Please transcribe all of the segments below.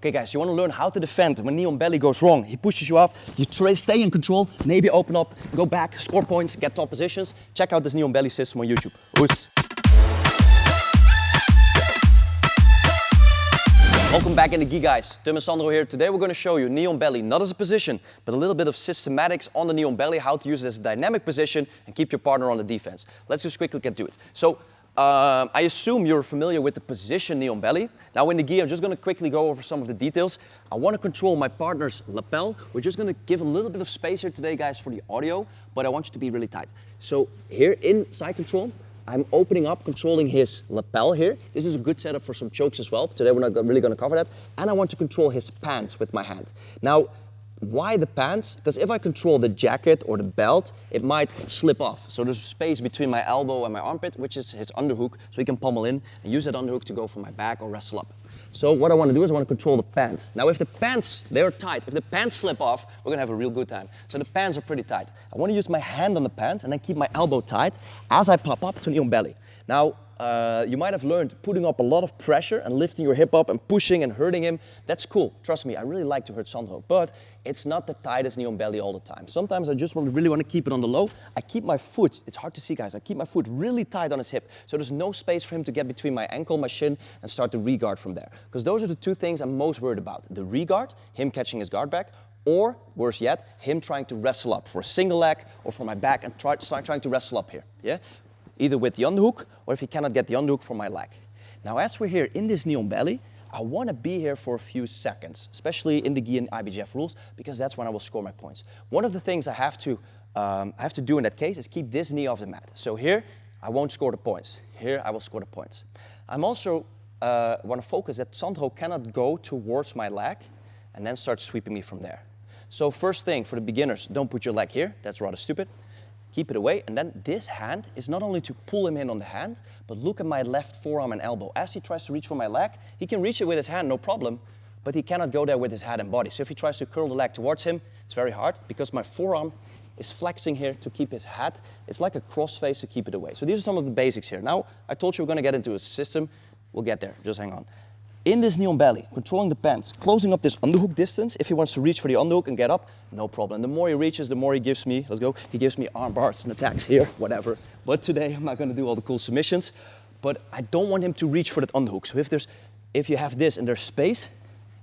Okay guys, you want to learn how to defend when knee on belly goes wrong. He pushes you up, you stay in control, maybe open up, go back, score points, get top positions. Check out this knee on belly system on YouTube. Buise. Welcome back in the gi guys, Tum and Sandro here. Today we're going to show you knee on belly, not as a position, but a little bit of systematics on the knee on belly, how to use it as a dynamic position and keep your partner on the defense. Let's just quickly get to it. So, I assume you're familiar with the position knee on belly. Now in the gi, I'm just going to quickly go over some of the details. I want to control my partner's lapel. We're just going to give a little bit of space here today, guys, for the audio, but I want you to be really tight. So here in side control, I'm opening up, controlling his lapel here. This is a good setup for some chokes as well. Today we're not really going to cover that. And I want to control his pants with my hand. Now, why the pants? Because if I control the jacket or the belt, it might slip off. So there's space between my elbow and my armpit, which is his underhook, so he can pummel in and use that underhook to go for my back or wrestle up. So what I want to do is I want to control the pants. Now if the pants, they're tight, if the pants slip off, we're going to have a real good time. So the pants are pretty tight. I want to use my hand on the pants and then keep my elbow tight as I pop up to knee on belly. Now, you might have learned putting up a lot of pressure and lifting your hip up and pushing and hurting him. That's cool. Trust me, I really like to hurt Sandro, but it's not the tightest knee on belly all the time. Sometimes I just really want to keep it on the low. I keep my foot, it's hard to see guys, I keep my foot really tight on his hip. So there's no space for him to get between my ankle, my shin, and start to re-guard from there. Because those are the two things I'm most worried about. The re-guard, him catching his guard back, or worse yet, him trying to wrestle up for a single leg or for my back and start trying to wrestle up here. Yeah? Either with the underhook, or if he cannot get the underhook from my leg. Now, as we're here in this knee on belly, I want to be here for a few seconds, especially in the gi and IBJJF rules, because that's when I will score my points. One of the things I have to do in that case is keep this knee off the mat. So here, I won't score the points. Here, I will score the points. I'm also want to focus that Sandro cannot go towards my leg and then start sweeping me from there. So first thing for the beginners, don't put your leg here. That's rather stupid. Keep it away, and then this hand is not only to pull him in on the hand, but look at my left forearm and elbow. As he tries to reach for my leg, he can reach it with his hand, no problem, but he cannot go there with his head and body. So if he tries to curl the leg towards him, it's very hard because my forearm is flexing here to keep his head. It's like a cross face to keep it away. So these are some of the basics here. Now, I told you we're going to get into a system. We'll get there, just hang on. In this knee on belly, controlling the pants, closing up this underhook distance. If he wants to reach for the underhook and get up, no problem. The more he reaches, the more he gives me, let's go, he gives me arm bars and attacks here, whatever. But today, I'm not gonna do all the cool submissions, but I don't want him to reach for that underhook. So if you have this and there's space,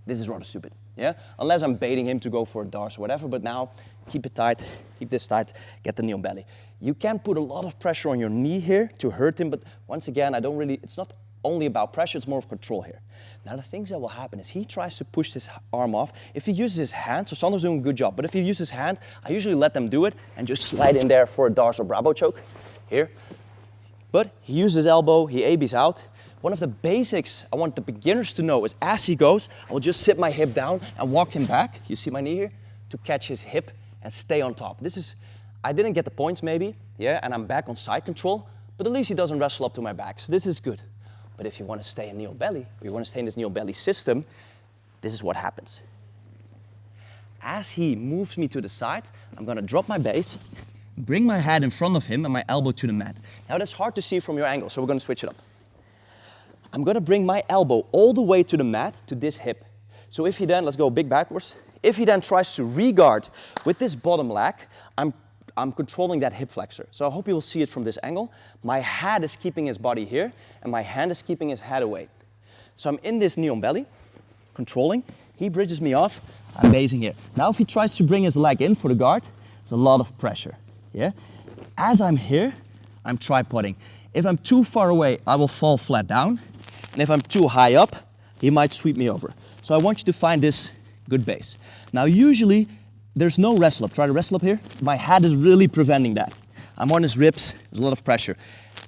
this is rather stupid, yeah? Unless I'm baiting him to go for a dart or whatever, but now, keep it tight, keep this tight, get the knee on belly. You can put a lot of pressure on your knee here to hurt him, but once again, it's not only about pressure, it's more of control here. Now the things that will happen is he tries to push this arm off. If he uses his hand, so Sandro's doing a good job, but if he uses his hand, I usually let them do it and just slide in there for a Dars or Bravo choke, here. But he uses his elbow, he ABs out. One of the basics I want the beginners to know is as he goes, I will just sit my hip down and walk him back, you see my knee here, to catch his hip and stay on top. I didn't get the points maybe, yeah, and I'm back on side control, but at least he doesn't wrestle up to my back, so this is good. But if you want to stay in knee on belly, or you want to stay in this knee on belly system, this is what happens. As he moves me to the side, I'm going to drop my base, bring my head in front of him and my elbow to the mat. Now that's hard to see from your angle, so we're going to switch it up. I'm going to bring my elbow all the way to the mat, to this hip. So if he then, let's go big backwards. If he then tries to re-guard with this bottom leg, I'm controlling that hip flexor. So I hope you will see it from this angle. My head is keeping his body here, and my hand is keeping his head away. So I'm in this knee on belly, controlling. He bridges me off, I'm basing here. Now if he tries to bring his leg in for the guard, there's a lot of pressure, yeah? As I'm here, I'm tripoding. If I'm too far away, I will fall flat down. And if I'm too high up, he might sweep me over. So I want you to find this good base. Now usually, there's no wrestle up. Try to wrestle up here. My head is really preventing that. I'm on his ribs, there's a lot of pressure.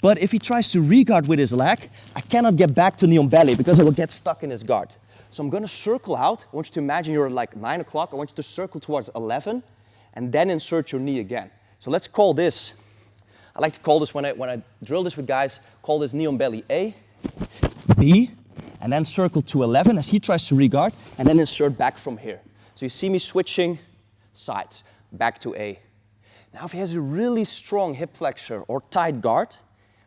But if he tries to re-guard with his leg, I cannot get back to knee on belly because I will get stuck in his guard. So I'm gonna circle out. I want you to imagine you're like 9 o'clock. I want you to circle towards 11 and then insert your knee again. So let's call this, I like to call this when I drill this with guys, call this knee on belly A, B, and then circle to 11 as he tries to re-guard and then insert back from here. So you see me switching sides, back to A. Now if he has a really strong hip flexor or tight guard,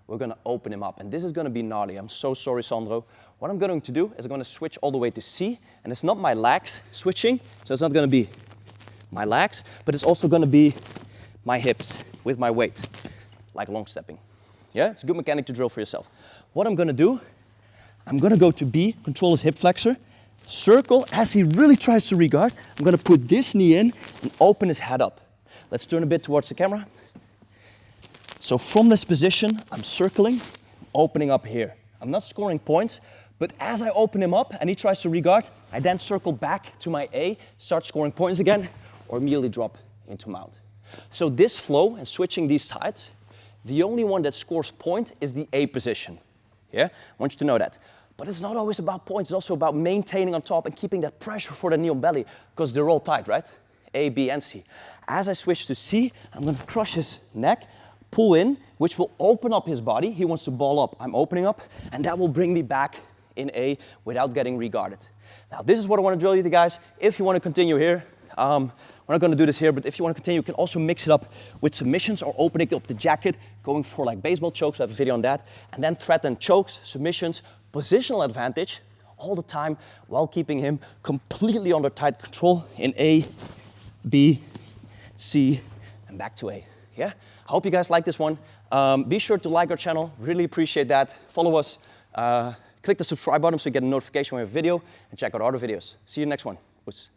we're gonna open him up. And this is gonna be gnarly. I'm so sorry, Sandro. What I'm going to do is I'm going to switch all the way to C, and it's not my legs switching, so it's not going to be my legs, but it's also going to be my hips with my weight, like long stepping. Yeah, it's a good mechanic to drill for yourself. What I'm going to do, I'm going to go to B, control his hip flexor, circle as he really tries to regard. I'm going to put this knee in and open his head up. Let's turn a bit towards the camera. So from this position, I'm circling, opening up here. I'm not scoring points, but as I open him up and he tries to regard, I then circle back to my A, start scoring points again, or immediately drop into mount. So this flow and switching these sides, the only one that scores point is the A position. Yeah, I want you to know that. But it's not always about points, it's also about maintaining on top and keeping that pressure for the knee on belly, because they're all tight, right? A, B, and C. As I switch to C, I'm gonna crush his neck, pull in, which will open up his body. He wants to ball up, I'm opening up, and that will bring me back in A without getting regarded. Now, this is what I want to drill you guys. If you want to continue here, we're not going to do this here, but if you want to continue, you can also mix it up with submissions or opening up the jacket, going for like baseball chokes. I have a video on that. And then threat and chokes, submissions, positional advantage all the time while keeping him completely under tight control in A, B, C, and back to A. Yeah? I hope you guys like this one. Be sure to like our channel. Really appreciate that. Follow us. Click the subscribe button so you get a notification when we have a video, and check out our other videos. See you next one. Buise.